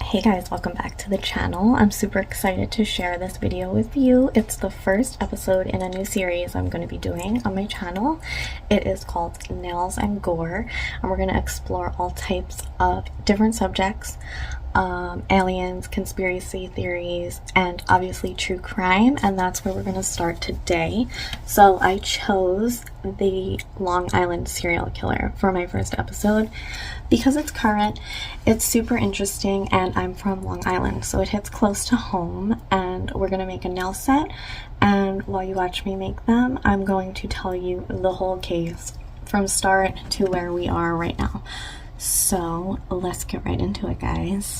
Hey guys, welcome back to the channel. I'm super excited to share this video with you. It's the first episode in a new series I'm going to be doing on my channel. It is called Nails and Gore, and we're going to explore all types of different subjects, aliens, conspiracy theories, and obviously true crime, and that's where we're going to start today. So I chose the Long Island serial killer for my first episode because it's current, it's super interesting, and I'm from Long Island, so it hits close to home. And we're gonna make a nail set, and while you watch me make them, I'm going to tell you the whole case from start to where we are right now. So let's get right into it, guys.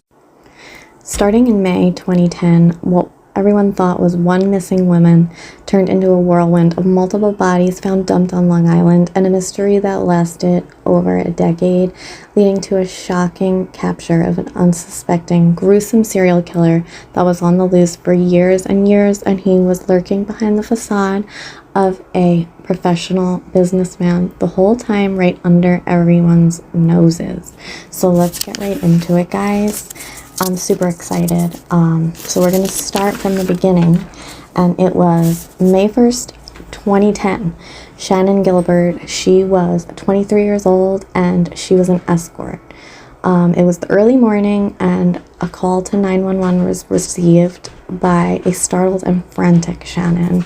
Starting in May 2010, what everyone thought was one missing woman turned into a whirlwind of multiple bodies found dumped on Long Island, and a mystery that lasted over a decade, leading to a shocking capture of an unsuspecting, gruesome serial killer that was on the loose for years and years, and he was lurking behind the facade of a professional businessman the whole time, right under everyone's noses. So let's get right into it, guys. I'm super excited. So we're going to start from the beginning, and it was May 1st, 2010. Shannon Gilbert, she was 23 years old, and she was an escort. It was the early morning, and a call to 911 was received by a startled and frantic Shannon.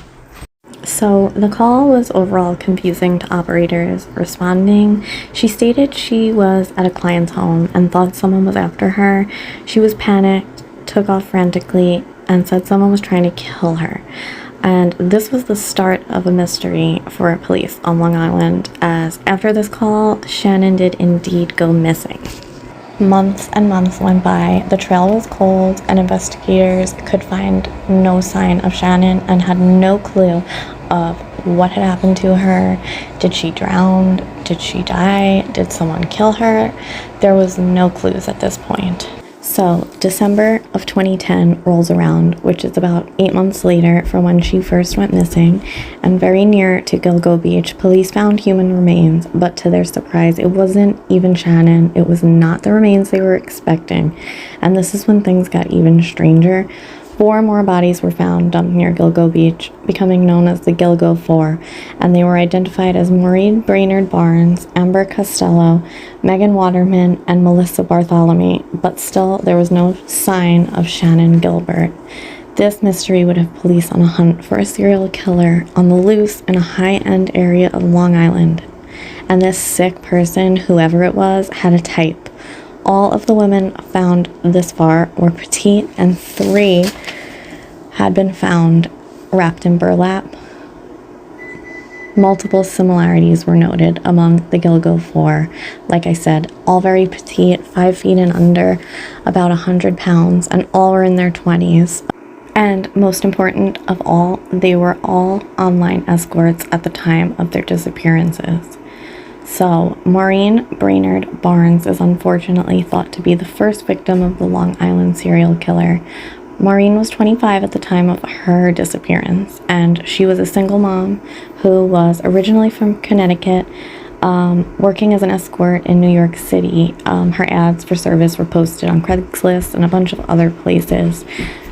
So the call was overall confusing to operators responding. She stated she was at a client's home and thought someone was after her. She was panicked, took off frantically, and said someone was trying to kill her. And this was the start of a mystery for police on Long Island, as after this call, Shannon did indeed go missing. Months and months went by. The trail was cold, and investigators could find no sign of Shannon and had no clue of what had happened to her. Did she drown? Did she die? Did someone kill her? There was no clues at this point. So December of 2010 rolls around, which is about 8 months later from when she first went missing, and very near to Gilgo Beach, police found human remains, but to their surprise, it wasn't even Shannon. It was not the remains they were expecting, and this is when things got even stranger. 4 more bodies were found dumped near Gilgo Beach, becoming known as the Gilgo 4, and they were identified as Maureen Brainerd Barnes, Amber Costello, Megan Waterman, and Melissa Bartholomew, but still there was no sign of Shannon Gilbert. This mystery would have police on a hunt for a serial killer on the loose in a high-end area of Long Island. And this sick person, whoever it was, had a type. All of the women found this far were petite, and 3 had been found wrapped in burlap. Multiple similarities were noted among the Gilgo 4. Like I said, all very petite, 5 feet and under, about 100 pounds, and all were in their 20s. And most important of all, they were all online escorts at the time of their disappearances. So, Maureen Brainerd Barnes is unfortunately thought to be the first victim of the Long Island serial killer. Maureen was 25 at the time of her disappearance, and she was a single mom who was originally from Connecticut, working as an escort in New York City. Her ads for service were posted on Craigslist and a bunch of other places.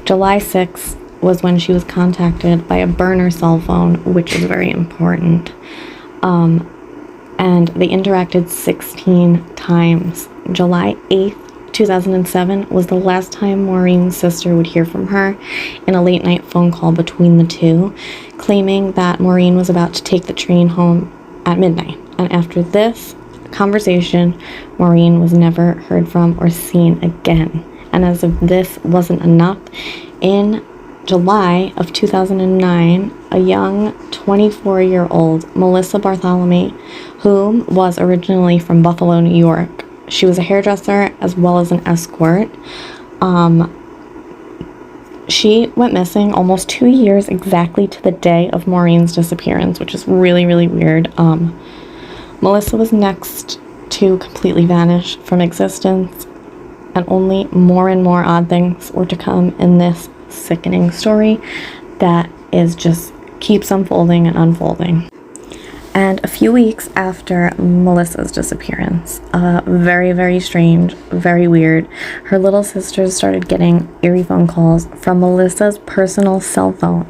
July 6th was when she was contacted by a burner cell phone, which is very important. And they interacted 16 times. July 8th, 2007 was the last time Maureen's sister would hear from her in a late-night phone call between the two, claiming that Maureen was about to take the train home at midnight. And after this conversation, Maureen was never heard from or seen again. And as if this wasn't enough, in July of 2009, a young 24-year-old Melissa Bartholomew, who was originally from Buffalo, New York. She was a hairdresser as well as an escort. She went missing almost 2 years exactly to the day of Maureen's disappearance, which is really, really weird. Melissa was next to completely vanish from existence, and only more and more odd things were to come in this sickening story that is just keeps unfolding and unfolding. And a few weeks after Melissa's disappearance, very, very strange, very weird, her little sisters started getting eerie phone calls from Melissa's personal cell phone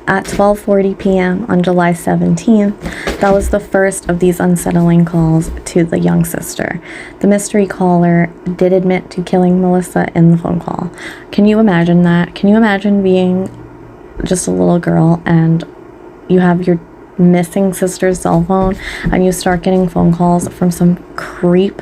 at 12:40 p.m. on July 17th. That was the first of these unsettling calls to the young sister. The mystery caller did admit to killing Melissa in the phone call. Can you imagine that? Can you imagine being just a little girl and you have your missing sister's cell phone and you start getting phone calls from some creep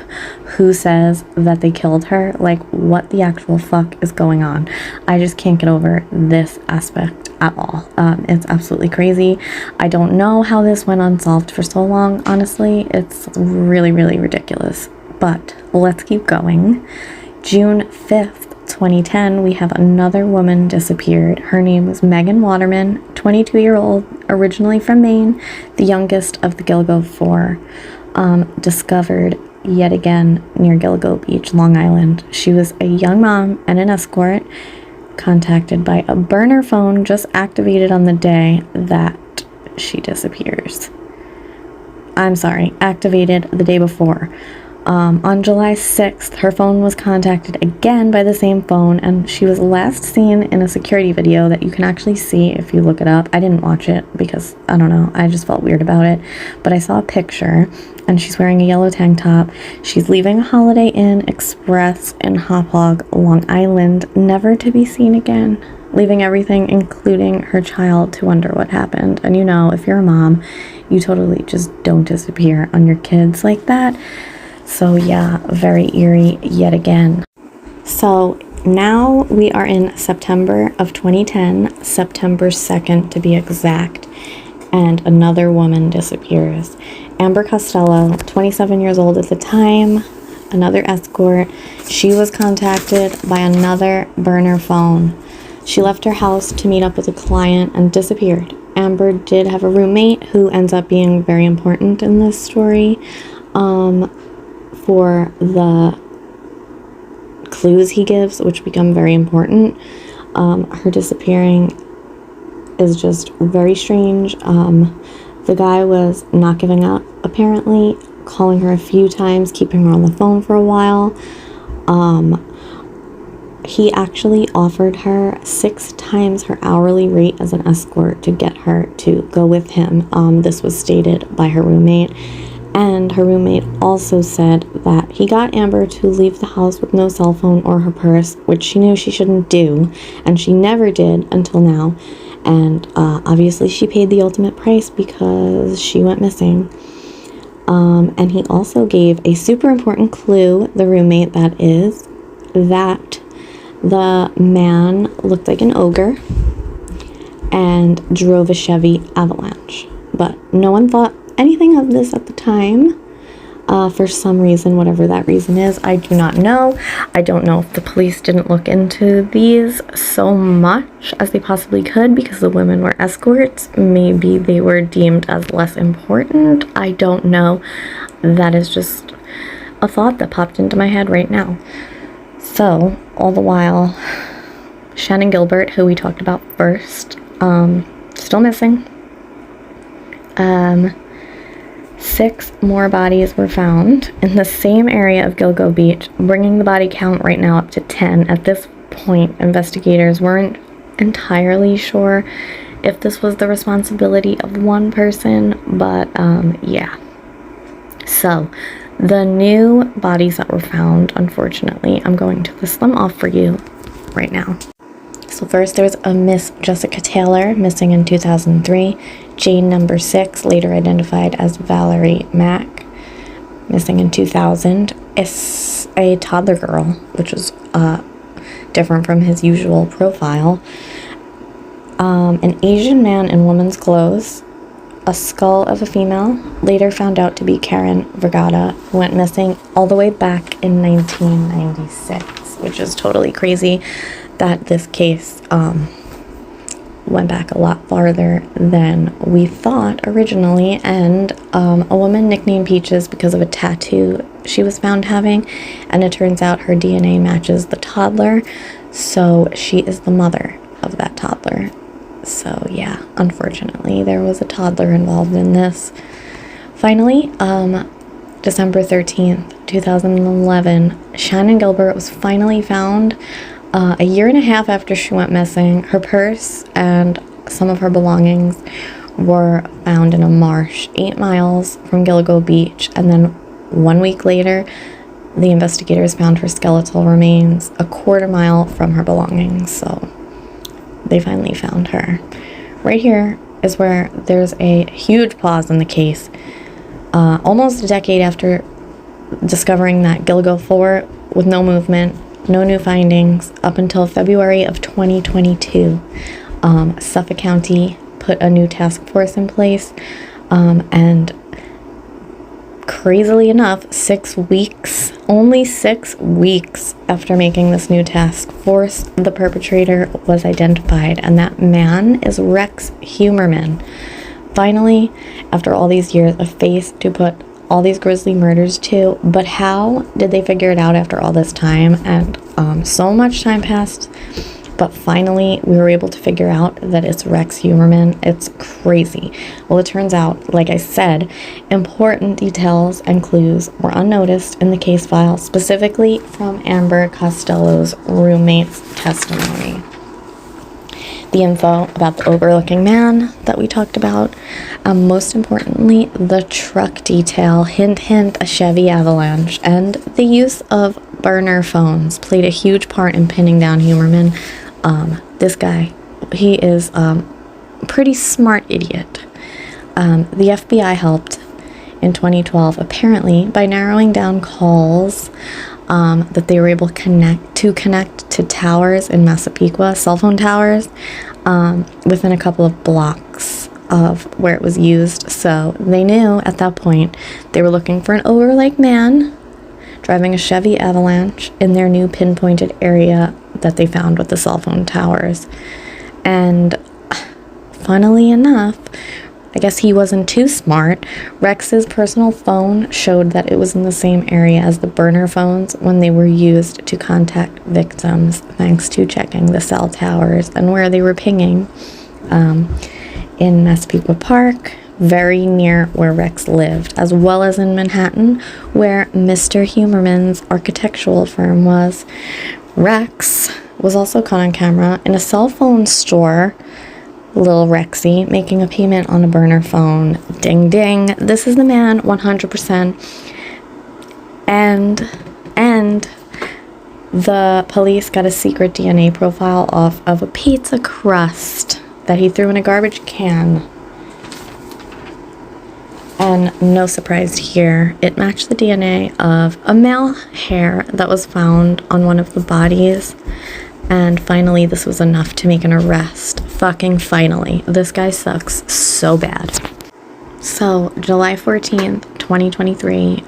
who says that they killed her? Like, what the actual fuck is going on? I just can't get over this aspect at all. It's absolutely crazy. I don't know how this went unsolved for so long, honestly. It's really, really ridiculous. But let's keep going. June 5th, 2010, we have another woman disappeared. Her name was Megan Waterman, 22-year-old, originally from Maine, the youngest of the Gilgo Four, discovered yet again near Gilgo Beach, Long Island. She was a young mom and an escort, contacted by a burner phone just activated on the day that she disappears. I'm sorry, activated the day before. On July 6th, her phone was contacted again by the same phone, and she was last seen in a security video that you can actually see if you look it up. I didn't watch it because, I don't know, I just felt weird about it. But I saw a picture, and she's wearing a yellow tank top. She's leaving a Holiday Inn Express in Hauppauge, Long Island, never to be seen again, leaving everything, including her child, to wonder what happened. And you know, if you're a mom, you totally just don't disappear on your kids like that. So yeah, very eerie yet again. So now we are in September of 2010, September 2nd to be exact, and another woman disappears. Amber Costello, 27 years old at the time, another escort. She was contacted by another burner phone. She left her house to meet up with a client and disappeared. Amber did have a roommate who ends up being very important in this story. For the clues he gives, which become very important. Her disappearing is just very strange. The guy was not giving up, apparently, calling her a few times, keeping her on the phone for a while. He actually offered her 6 times her hourly rate as an escort to get her to go with him. This was stated by her roommate. And her roommate also said that he got Amber to leave the house with no cell phone or her purse, which she knew she shouldn't do, and she never did until now. And obviously she paid the ultimate price because she went missing. And he also gave a super important clue, the roommate that is, that the man looked like an ogre and drove a Chevy Avalanche. But no one thought anything of this at the time. For some reason, whatever that reason is, I do not know. I don't know if the police didn't look into these so much as they possibly could because the women were escorts. Maybe they were deemed as less important. I don't know. That is just a thought that popped into my head right now. So, all the while, Shannon Gilbert, who we talked about first, still missing. 6 more bodies were found in the same area of Gilgo Beach, bringing the body count right now up to 10. At this point, investigators weren't entirely sure if this was the responsibility of one person, but yeah. So, the new bodies that were found, unfortunately, I'm going to list them off for you right now. So first, there was a Miss Jessica Taylor, missing in 2003. Jane number 6, later identified as Valerie Mack, missing in 2000. Is a toddler girl, which was different from his usual profile. An Asian man in woman's clothes. A skull of a female, later found out to be Karen Vergata, who went missing all the way back in 1996, which is totally crazy that this case went back a lot farther than we thought originally. And a woman nicknamed Peaches because of a tattoo she was found having, and it turns out her DNA matches the toddler, so she is the mother of that toddler. So yeah, unfortunately there was a toddler involved in this. Finally, December 13th, 2011, Shannon Gilbert was finally found a year and a half after she went missing. Her purse and some of her belongings were found in a marsh 8 miles from Gilgo Beach, and then 1 week later, the investigators found her skeletal remains a quarter mile from her belongings, so they finally found her. Right here is where there's a huge pause in the case. Almost a decade after discovering that Gilgo 4 with no movement, no new findings, up until February of 2022, Suffolk County put a new task force in place, and crazily enough, only 6 weeks after making this new task force, the perpetrator was identified, and that man is Rex Humerman. Finally, after all these years, a face to put all these grisly murders to. But how did they figure it out after all this time? And so much time passed, but finally we were able to figure out that it's Rex Humerman. It's crazy. Well, it turns out, like I said, important details and clues were unnoticed in the case file, specifically from Amber Costello's roommate's testimony. The info about the overlooking man that we talked about. Most importantly, the truck detail, hint, hint, a Chevy Avalanche, and the use of burner phones played a huge part in pinning down Humerman. This guy, he is a pretty smart idiot. The FBI helped in 2012, apparently, by narrowing down calls that they were able to connect to towers in Massapequa, cell phone towers, within a couple of blocks of where it was used. So they knew at that point they were looking for an overlake man driving a Chevy Avalanche in their new pinpointed area that they found with the cell phone towers. And funnily enough, I guess he wasn't too smart. Rex's personal phone showed that it was in the same area as the burner phones when they were used to contact victims, thanks to checking the cell towers and where they were pinging in Massapequa Park, very near where Rex lived, as well as in Manhattan, where Mr. Humerman's architectural firm was. Rex was also caught on camera in a cell phone store, Lil Rexy, making a payment on a burner phone. Ding ding, this is the man, 100%. And the police got a secret DNA profile off of a pizza crust that he threw in a garbage can. And no surprise here, it matched the DNA of a male hair that was found on one of the bodies. And finally, this was enough to make an arrest. Fucking finally. This guy sucks so bad. So, July 14th, 2023,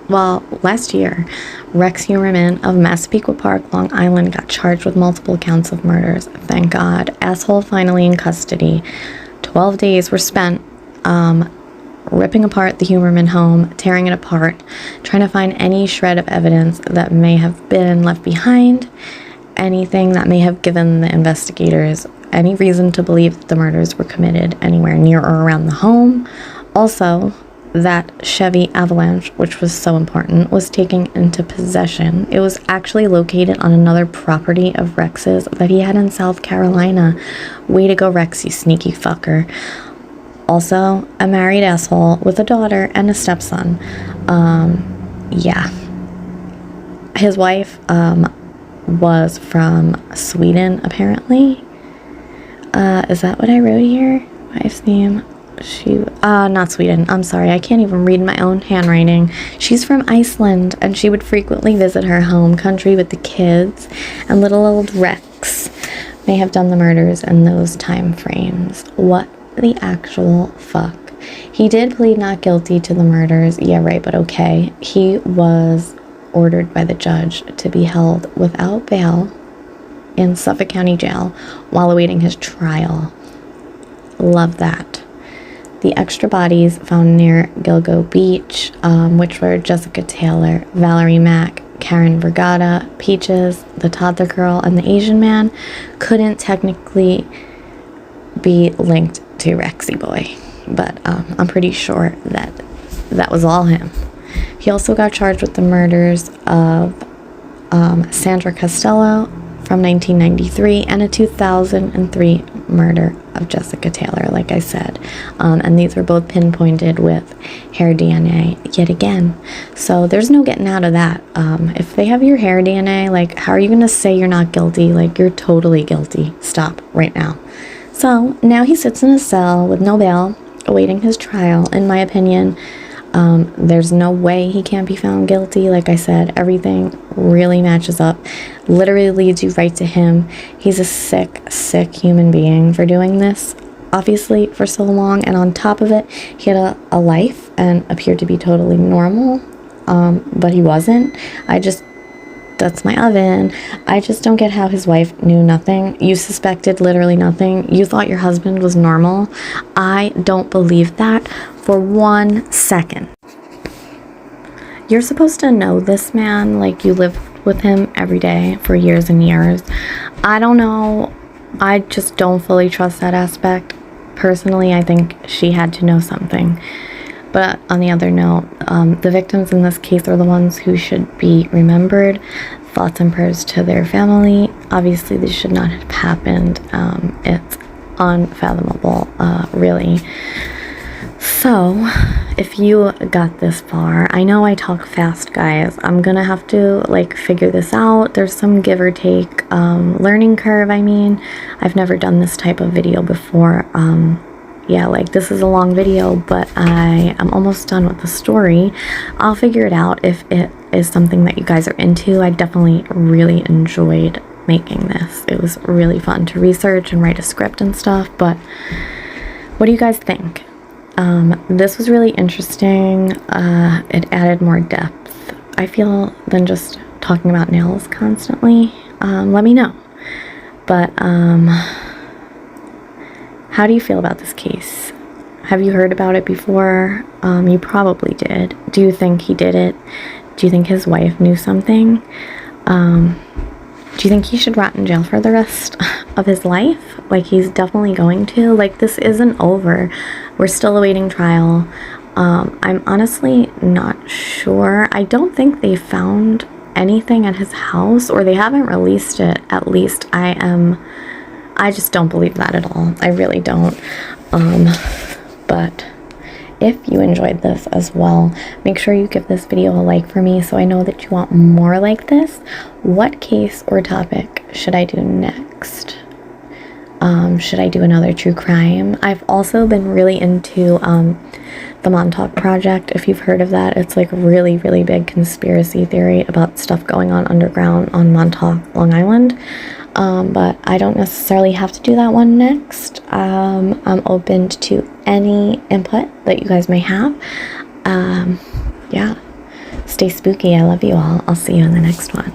last year, Rex Humerman of Massapequa Park, Long Island, got charged with multiple counts of murders. Thank God. Asshole finally in custody. 12 days were spent ripping apart the Humerman home, tearing it apart, trying to find any shred of evidence that may have been left behind, anything that may have given the investigators any reason to believe that the murders were committed anywhere near or around the home. Also, that Chevy Avalanche, which was so important, was taken into possession. It was actually located on another property of Rex's that he had in South Carolina. Way to go, Rex, you sneaky fucker. Also, a married asshole with a daughter and a stepson. Yeah. His wife was from Sweden, apparently. Is that what I wrote here? Wife's name? Not Sweden. I'm sorry. I can't even read my own handwriting. She's from Iceland, and she would frequently visit her home country with the kids, and little old Rex may have done the murders in those time frames. What the actual fuck? He did plead not guilty to the murders. Yeah, right, but okay. He was ordered by the judge to be held without bail in Suffolk County Jail while awaiting his trial. Love that. The extra bodies found near Gilgo Beach, which were Jessica Taylor, Valerie Mack, Karen Vergata, Peaches, the toddler girl, and the Asian man, couldn't technically be linked to Rexy Boy. but I'm pretty sure that that was all him. He also got charged with the murders of Sandra Costello from 1993 and a 2003 murder of Jessica Taylor, like I said. And these were both pinpointed with hair DNA yet again. So there's no getting out of that. If they have your hair DNA, like, how are you going to say you're not guilty? Like, you're totally guilty. Stop right now. So now he sits in a cell with no bail, awaiting his trial. In my opinion, there's no way he can't be found guilty. Like I said, everything really matches up. Literally leads you right to him. He's a sick human being for doing this, obviously, for so long. And on top of it, he had a life and appeared to be totally normal, but he wasn't. That's my oven. I just don't get how his wife knew nothing. You suspected literally nothing. You thought your husband was normal. I don't believe that for 1 second. You're supposed to know this man, like you lived with him every day for years and years. I don't know. I just don't fully trust that aspect. Personally, I think she had to know something. But on the other note, the victims in this case are the ones who should be remembered. Thoughts and prayers to their family. Obviously, this should not have happened. It's unfathomable, really. So, if you got this far, I know I talk fast, guys. I'm gonna have to, like, figure this out. There's some give or take learning curve, I mean. I've never done this type of video before. Yeah, like, this is a long video, but I am almost done with the story. I'll figure it out if it is something that you guys are into. I definitely really enjoyed making this. It was really fun to research and write a script and stuff, but what do you guys think? This was really interesting. It added more depth, I feel, than just talking about nails constantly. Let me know. But, how do you feel about this case? Have you heard about it before? You probably did. Do you think he did it? Do you think his wife knew something? Do you think he should rot in jail for the rest of his life? Like, he's definitely going to. Like, this isn't over. We're still awaiting trial. I'm honestly not sure. I don't think they found anything at his house, or they haven't released it, at least. I just don't believe that at all. I really don't. But if you enjoyed this as well, make sure you give this video a like for me so I know that you want more like this. What case or topic should I do next? Should I do another true crime? I've also been really into the Montauk Project, if you've heard of that. It's like a really big conspiracy theory about stuff going on underground on Montauk, Long Island. But I don't necessarily have to do that one next. I'm open to any input that you guys may have. Yeah, stay spooky. I love you all. I'll see you in the next one.